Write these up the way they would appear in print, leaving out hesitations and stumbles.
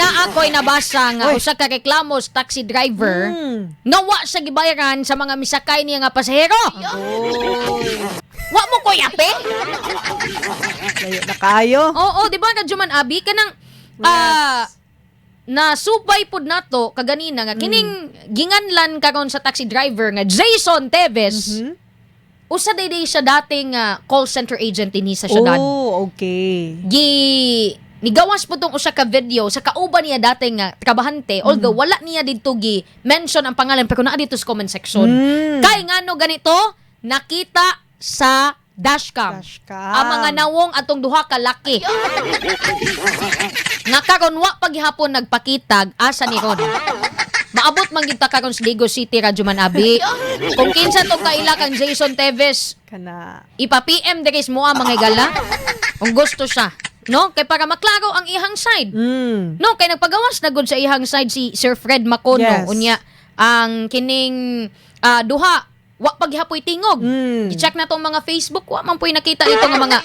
na ako'y nabasa nga Oy. usa ka reklamo sa taxi driver nawa sa gibayaran sa mga misakay niya nga pasahero. Wa mo ko yape? Layo na kayo. Oo, di ba Rajuman Abi kanang na subay pod nato kaganina nga kining ginganlan karon sa taxi driver nga Jason Teves. Usa day siya dating call center agent dinhi sa syudad. Oh, okay. Nigawas po tong usa ka video sa kauban niya dating nga trabahante although wala niya didto gi mention ang pangalan pero naa dito sa comment section. Kay ngano ganito nakita sa dashcam. Ang mga nawong atong duha ka laki. Nga karon wa paghihapon nagpakitag asa ni Ron. Maabot man gid ta karon sa Ligo City Rajuman Abi. Kung kinsa to kaila kang Jason Teves, Kana. ipa-PM diri mo mga gala. Kung gusto siya, no? Kay para maklaro ang ihang side. No, kay nagpagawas na gud sa ihang side si Sir Fred Macono. Yes. Unya ang kining duha wa paghihapoy tingog. I-check na tong mga Facebook, wa man po'y nakita ito nga mga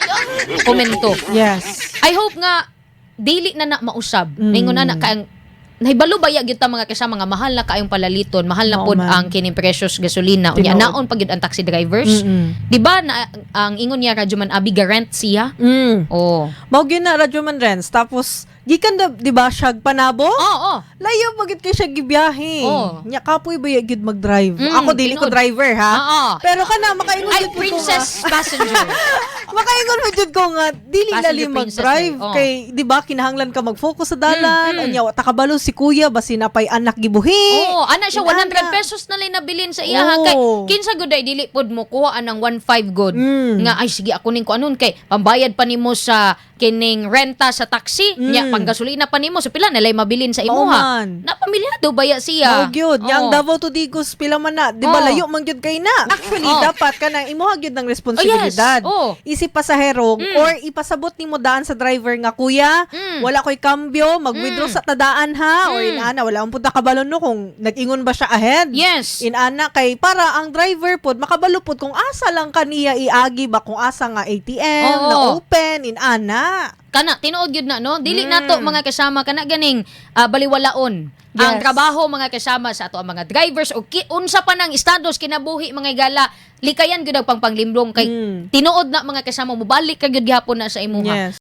komento. Yes. I hope nga dili na mausab. Ningon na kaang nahibalo ba gyud ta mga kasama nga mahal na kaayong palaliton, mahal na Oo, pod man. ang kining precious gasolina. Unya Tinuod. naon pa gyud ang taxi drivers. Di ba na ang ingon niya Rajuman Abi garant siya? Oh. Mao gyud na radyo man Renz. Tapos gikan da, di ba siya panabo? Oo. Layo bagit kay siya gibiyahe. Oo. Nya kapoy ba gyud mag-drive? Ako dili ko tinuod. driver ha. Oo. Pero kana makaingon Ay, jud ko princess passenger. makaingon mo jud ko nga dili Passenger lali princess mag-drive na, oo. kay di ba kinahanglan ka mag-focus sa dalan. Anya wa ta kabalo si kuya basi napay anak gibuhi. Oo, ana siya Inana. 100 pesos na lang nabilin sa iya kay Oo. kinsa gud ay dili pod mo kuha anang 1.5 good. Nga ay sige ako ning ko anon kay pambayad pa nimo sa kining renta sa taxi, nya panggasolina pa nimo so pila na lay mabilin sa imuha. man. Napamilyado baya siya. Mao gyud, nya ang Oo. Davao to Digos pila man na, di ba Oo. layo man gyud kay na. Actually Oo. dapat kanang imuha gyud ng responsibilidad. Oo. Isip pasahero or ipasabot nimo daan sa driver nga kuya, wala koy kambyo, mag-withdraw sa tadaan ha or inana wala ang punta kabalon no kung nag-ingon ba siya ahead. Yes. Inana kay para ang driver pod makabalo pod kung asa lang kaniya iagi ba kung asa nga ATM Oo. na open inana. Kana tinuod gyud na no dili nato mga kasama kana ganing baliwalaon ang Yes. trabaho mga kasama sa ato ang mga drivers o unsa pa nang estados kinabuhi mga gala likayan gyud ang panglimlong kay tinuod na mga kasama mobalik ka gyud gihapon na sa imuha. Yes.